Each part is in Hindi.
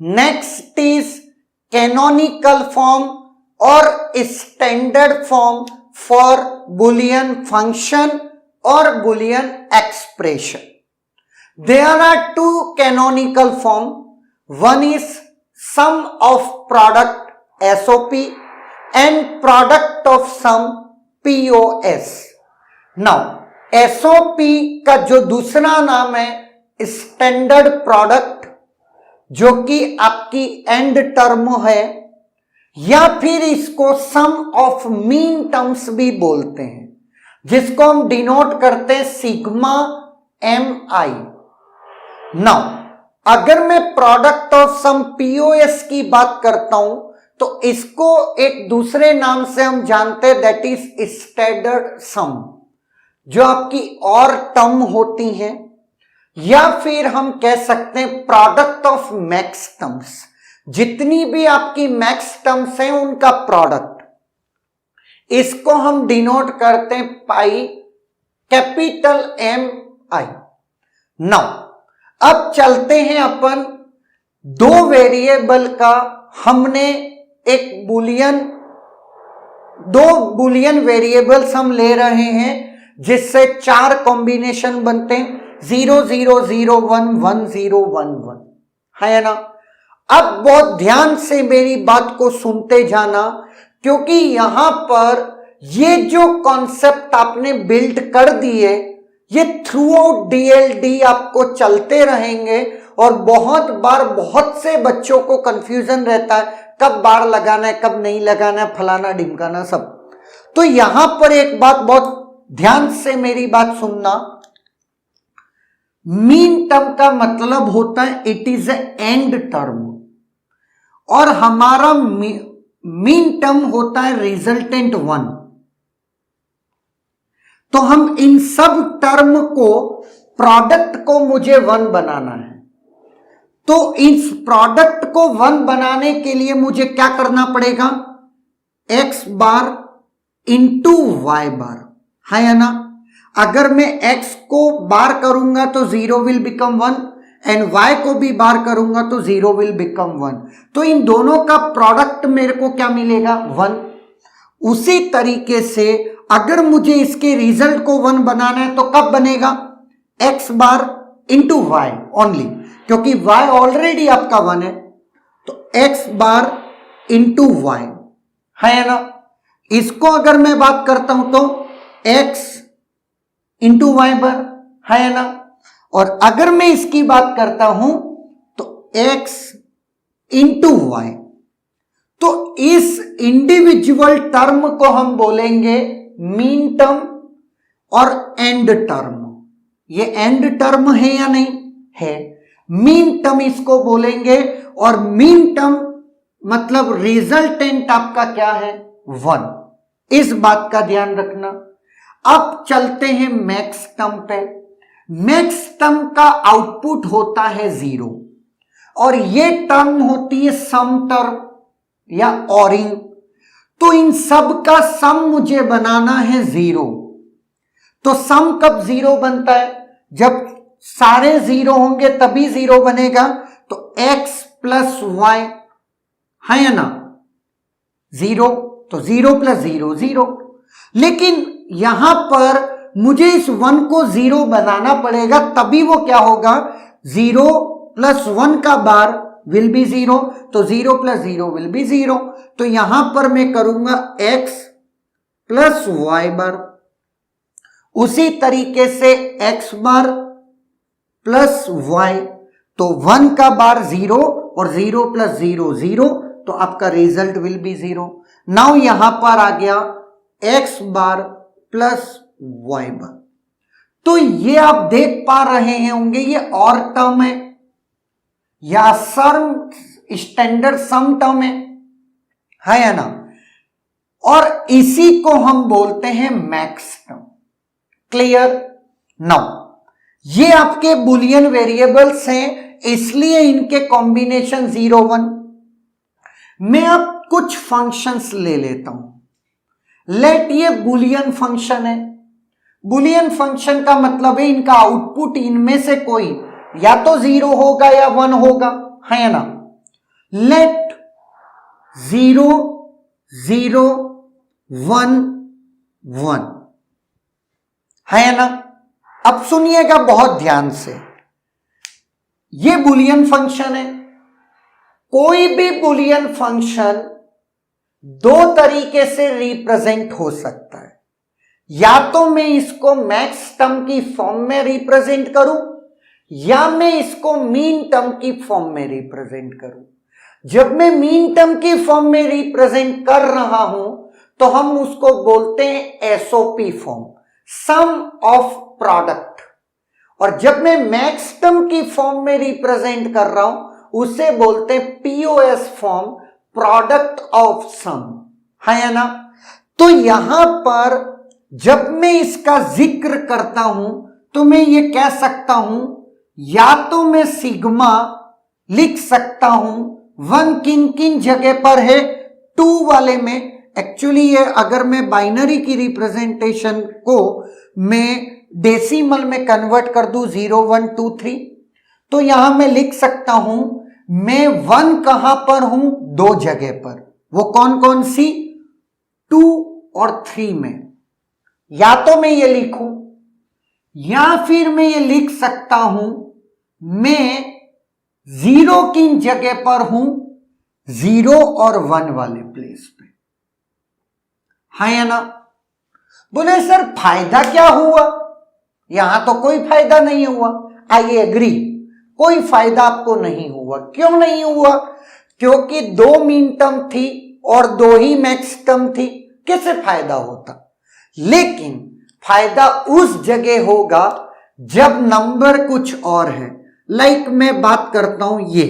नेक्स्ट इज कैनोनिकल फॉर्म और standard form for Boolean function और Boolean expression. There are two canonical form. One is sum of product SOP and product of sum POS. Now SOP का जो दूसरा नाम है स्टैंडर्ड प्रोडक्ट, जो कि आपकी एंड टर्म है, या फिर इसको सम ऑफ मीन टर्म्स भी बोलते हैं, जिसको हम डिनोट करते हैं सिग्मा MI. नाउ अगर मैं प्रोडक्ट ऑफ सम POS की बात करता हूं तो इसको एक दूसरे नाम से हम जानते हैं, दैट इज स्टैंडर्ड सम, जो आपकी और टर्म होती हैं, या फिर हम कह सकते हैं प्रोडक्ट ऑफ मैक्स टर्म्स. जितनी भी आपकी मैक्स टर्म्स हैं उनका प्रोडक्ट, इसको हम डिनोट करते हैं पाई कैपिटल MI. नाउ अब चलते हैं अपन दो वेरिएबल का, हमने एक दो बुलियन वेरिएबल्स हम ले रहे हैं जिससे 4 कॉम्बिनेशन बनते हैं, 0 0 0 1 1 0 1 1, है ना. अब बहुत ध्यान से मेरी बात को सुनते जाना, क्योंकि यहां पर ये जो कॉन्सेप्ट आपने बिल्ड कर दिए, ये थ्रू आउट DLD आपको चलते रहेंगे. और बहुत बार बहुत से बच्चों को कंफ्यूजन रहता है कब बार लगाना है, कब नहीं लगाना है, फलाना ढिमकाना सब. तो यहां पर एक बात बहुत ध्यान से मेरी बात सुनना, मीन टर्म का मतलब होता है इट इज एंड टर्म, और हमारा मीन टर्म होता है रिजल्टेंट 1. तो हम इन सब टर्म को, प्रोडक्ट को मुझे 1 बनाना है. तो इस प्रोडक्ट को 1 बनाने के लिए मुझे क्या करना पड़ेगा, x बार इंटू y बार, है ना. अगर मैं x को बार करूंगा तो 0 विल बिकम 1 एंड y को भी बार करूंगा तो 0 विल बिकम 1. तो इन दोनों का प्रोडक्ट मेरे को क्या मिलेगा, 1. उसी तरीके से अगर मुझे इसके रिजल्ट को 1 बनाना है तो कब बनेगा, x bar into y only, क्योंकि y ऑलरेडी आपका 1 है. तो x बार इंटू y, है ना. इसको अगर मैं बात करता हूं तो x इंटू y बार, है ना. और अगर मैं इसकी बात करता हूं तो x इंटू y. तो इस इंडिविजुअल टर्म को हम बोलेंगे मीन टर्म और एंड टर्म. ये एंड टर्म है या नहीं है, मीन टर्म इसको बोलेंगे. और मीन टर्म मतलब रिजल्टेंट आपका क्या है, 1. इस बात का ध्यान रखना. अब चलते हैं मैक्स टर्म पे. मैक्स टर्म का आउटपुट होता है 0, और ये टर्म होती है सम टर्म या ऑरिंग. तो इन सब का सम मुझे बनाना है 0. तो सम कब 0 बनता है, जब सारे 0 होंगे तभी 0 बनेगा. तो x प्लस y, है ना, 0. तो 0 प्लस 0 0. लेकिन यहां पर मुझे इस 1 को 0 बनाना पड़ेगा, तभी वो क्या होगा, 0 प्लस 1 का बार विल बी 0. तो 0 प्लस 0 विल बी 0. तो यहां पर मैं करूंगा x प्लस y बार. उसी तरीके से x बार प्लस y, तो 1 का बार 0 और 0 प्लस 0 0. तो आपका रिजल्ट विल बी 0. नाउ यहां पर आ गया x बार प्लस y बार. तो ये आप देख पा रहे हैं होंगे, ये और टर्म है या स्टैंडर्ड सम टर्म है ना. और इसी को हम बोलते हैं मैक्स टर्म. क्लियर. नाउ ये आपके बुलियन वेरिएबल्स हैं, इसलिए इनके कॉम्बिनेशन 0 1. मैं अब कुछ फंक्शंस ले लेता हूं. लेट ये बुलियन फंक्शन है. बुलियन फंक्शन का मतलब है इनका आउटपुट इनमें से कोई या तो 0 होगा या 1 होगा, है ना. लेट 0 0 1 1 है ना। अब सुनिएगा बहुत ध्यान से, ये बुलियन फंक्शन है। कोई भी बुलियन फंक्शन दो तरीके से रिप्रेजेंट हो सकता है। या तो मैं इसको मैक्स टर्म की फॉर्म में रिप्रेजेंट करूं, या मैं इसको मीन टर्म की फॉर्म में रिप्रेजेंट करूं। जब मैं मीन टर्म की फॉर्म में रिप्रेजेंट कर रहा हूं तो हम उसको बोलते हैं SOP form, sum of product. और जब मैं मैक्स टर्म की फॉर्म में रिप्रेजेंट कर रहा हूं उसे बोलते हैं POS form, product of sum, है ना। तो यहां पर जब मैं इसका जिक्र करता हूं तो मैं ये कह सकता हूं, या तो मैं सिग्मा लिख सकता हूं, 1 किन किन जगह पर है, 2 वाले में। एक्चुअली ये अगर मैं बाइनरी की रिप्रेजेंटेशन को मैं डेसिमल में कन्वर्ट कर दूं 0 1 2 3, तो यहां मैं लिख सकता हूं मैं 1 कहां पर हूं, 2 जगह पर। वो कौन कौन सी, 2 और 3 में। या तो मैं ये लिखूं, या फिर मैं ये लिख सकता हूं मैं 0 किन जगह पर हूं, 0 और 1 वाले प्लेस पे, है या ना। बोले सर फायदा क्या हुआ, यहां तो कोई फायदा नहीं हुआ। आई एग्री, कोई फायदा आपको नहीं हुआ। क्यों नहीं हुआ, क्योंकि 2 मीन टर्म थी और 2 ही मैक्स टर्म थी, कैसे फायदा होता। लेकिन फायदा उस जगह होगा जब नंबर कुछ और है। लाइक मैं बात करता हूं ये,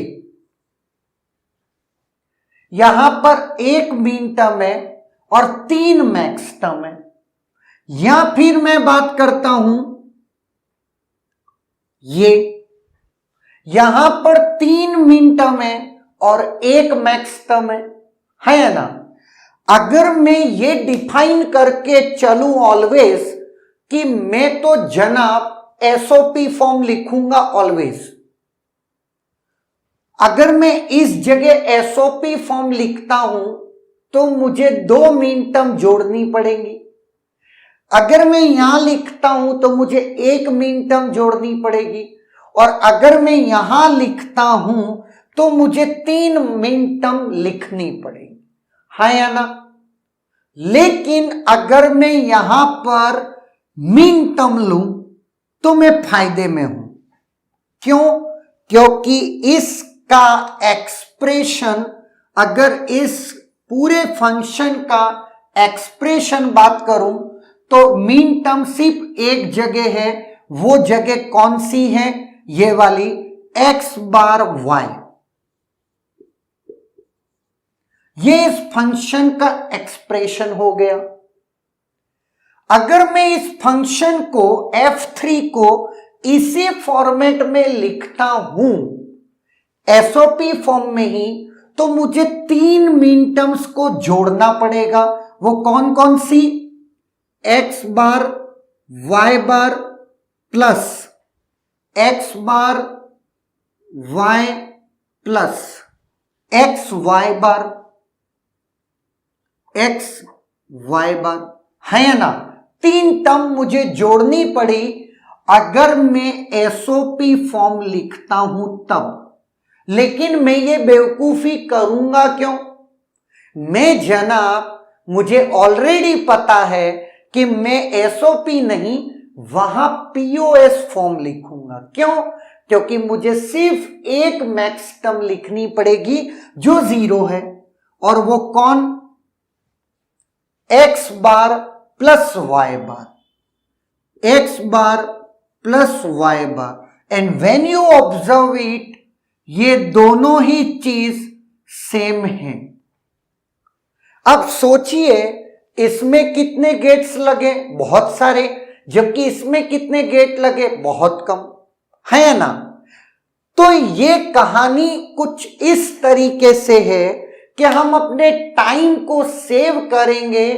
यहां पर 1 मीन टर्म है और 3 मैक्स टर्म है। या फिर मैं बात करता हूं ये, यहां पर 3 मीन टर्म है और 1 मैक्स टर्म है ना। अगर मैं ये डिफाइन करके चलूं ऑलवेज कि मैं तो जनाब एसओपी फॉर्म लिखूंगा ऑलवेज, अगर मैं इस जगह एसओपी फॉर्म लिखता हूं तो मुझे 2 मीन टर्म जोड़नी पड़ेंगी। अगर मैं यहां लिखता हूं तो मुझे 1 मीन टर्म जोड़नी पड़ेगी, और अगर मैं यहां लिखता हूं तो मुझे 3 मीन टर्म लिखनी पड़ेगी, है या ना। लेकिन अगर मैं यहां पर मीन टर्म लूं तो मैं फायदे में हूं। क्यों, क्योंकि इसका एक्सप्रेशन, अगर इस पूरे फंक्शन का एक्सप्रेशन बात करूं तो मीन टर्म सिर्फ एक जगह है। वो जगह कौन सी है, ये वाली x बार y। ये इस फंक्शन का एक्सप्रेशन हो गया। अगर मैं इस फंक्शन को f3 को इसी फॉर्मेट में लिखता हूं एसओपी फॉर्म में ही, तो मुझे 3 मीन टर्म्स को जोड़ना पड़ेगा। वो कौन कौन सी, x बार y बार प्लस x बार y प्लस x y बार, x y बार, है ना। 3 टर्म मुझे जोड़नी पड़ी अगर मैं एसओपी फॉर्म लिखता हूं तब। लेकिन मैं ये बेवकूफी करूंगा क्यों, मैं जनाब मुझे ऑलरेडी पता है कि मैं एसओपी नहीं वहां पीओएस फॉर्म लिखूंगा। क्यों, क्योंकि मुझे सिर्फ एक मैक्स टर्म लिखनी पड़ेगी जो 0 है, और वो कौन, x bar plus y bar, x bar plus y bar. And when you observe it, ये दोनों ही चीज सेम है। अब सोचिए इसमें कितने गेट्स लगे, बहुत सारे, जबकि इसमें कितने गेट लगे, बहुत कम, है ना। तो ये कहानी कुछ इस तरीके से है कि हम अपने टाइम को सेव करेंगे,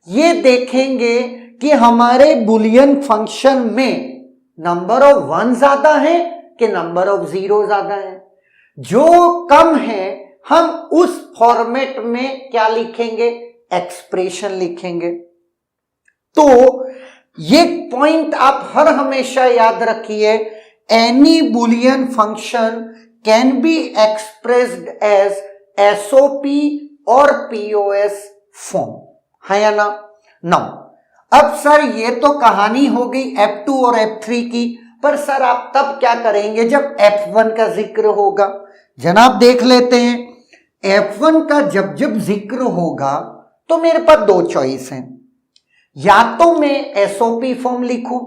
ये देखेंगे कि हमारे बुलियन फंक्शन में नंबर ऑफ 1 ज्यादा है कि नंबर ऑफ 0 ज्यादा है। जो कम है हम उस फॉर्मेट में क्या लिखेंगे, एक्सप्रेशन लिखेंगे। तो ये पॉइंट आप हर हमेशा याद रखिए, any Boolean function can be expressed as SOP और पीओएस फॉर्म, है या ना। नाउ अब सर ये तो कहानी हो गई F2 और F3 की, पर सर आप तब क्या करेंगे जब F1 का जिक्र होगा। जनाब देख लेते हैं, F1 का जब जब जिक्र होगा तो मेरे पास दो चॉइस हैं, या तो मैं एसओपी फॉर्म लिखूं।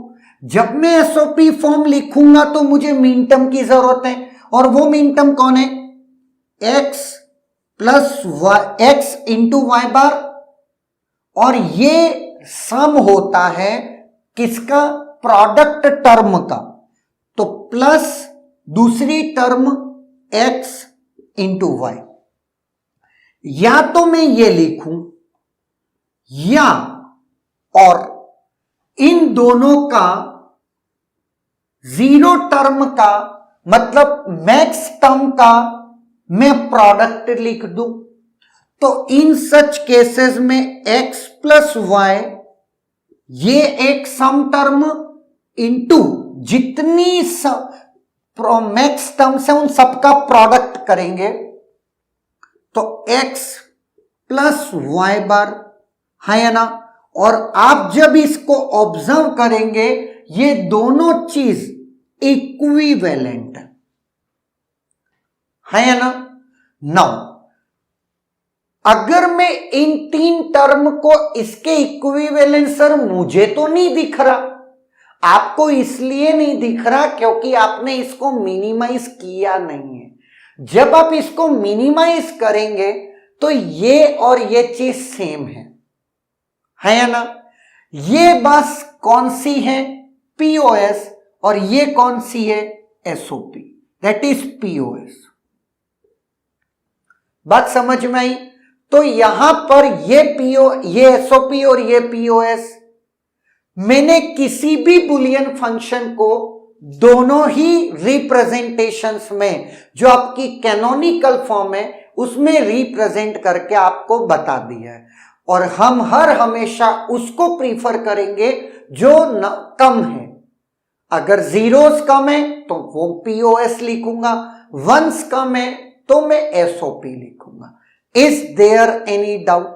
जब मैं एसओपी फॉर्म लिखूंगा तो मुझे मीन टर्म की जरूरत है, और वो मीन टर्म कौन है, x plus x into Y bar, और ये सम होता है किसका, प्रोडक्ट टर्म का। तो प्लस दूसरी टर्म x इंटू वाई, या तो मैं ये लिखूं, या और इन दोनों का जीरो टर्म का मतलब मैक्स टर्म का मैं प्रोडक्ट लिख दूं। तो इन सच केसेस में x प्लस वाई ये एक सम टर्म इंटू जितनी मैक्स टर्म्स है उन सबका प्रोडक्ट करेंगे, तो x प्लस वाई बार, है या ना। और आप जब इसको ऑब्जर्व करेंगे ये दोनों चीज इक्विवेलेंट है या ना। नाउ अगर मैं इन तीन टर्म को इसके इक्विवेलेंट, सर मुझे तो नहीं दिख रहा, आपको इसलिए नहीं दिख रहा क्योंकि आपने इसको मिनिमाइज किया नहीं है। जब आप इसको मिनिमाइज करेंगे तो ये और ये चीज सेम है या ना। ये बस कौन सी है, पीओएस, और ये कौन सी है, एसओपी, दैट इज पीओएस। बात समझ में आई। तो यहां पर ये एसओपी और ये पीओएस, मैंने किसी भी बुलियन फंक्शन को दोनों ही रिप्रेजेंटेशंस में, जो आपकी कैनोनिकल फॉर्म है उसमें रिप्रेजेंट करके आपको बता दिया है, और हम हर हमेशा उसको प्रीफर करेंगे जो कम है। अगर जीरोस कम है तो वो पीओएस लिखूंगा, वंस कम है तो मैं एसओपी लिखूंगा। Is there any doubt?